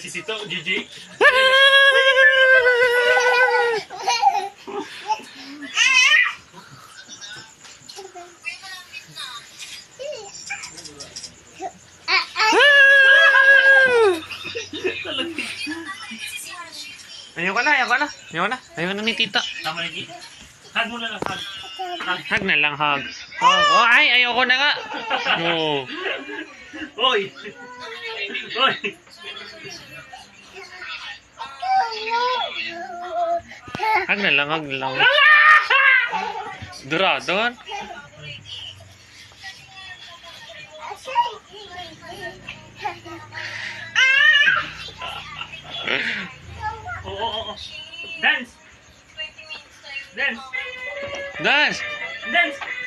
Si Tito, Gigi. Ayaw ka na, ayaw ka na. Ayaw ka na. Ayaw na ni tita. Tama na, Gigi. Hug mo na lang, hug. Hug na lang, hug. Oh, ay, ayaw ko na nga. Oh. Hoy! Hoy! Hug na lang, hug na lang. Dura, doon. Oo. Dance! Dance! Dance! Dance!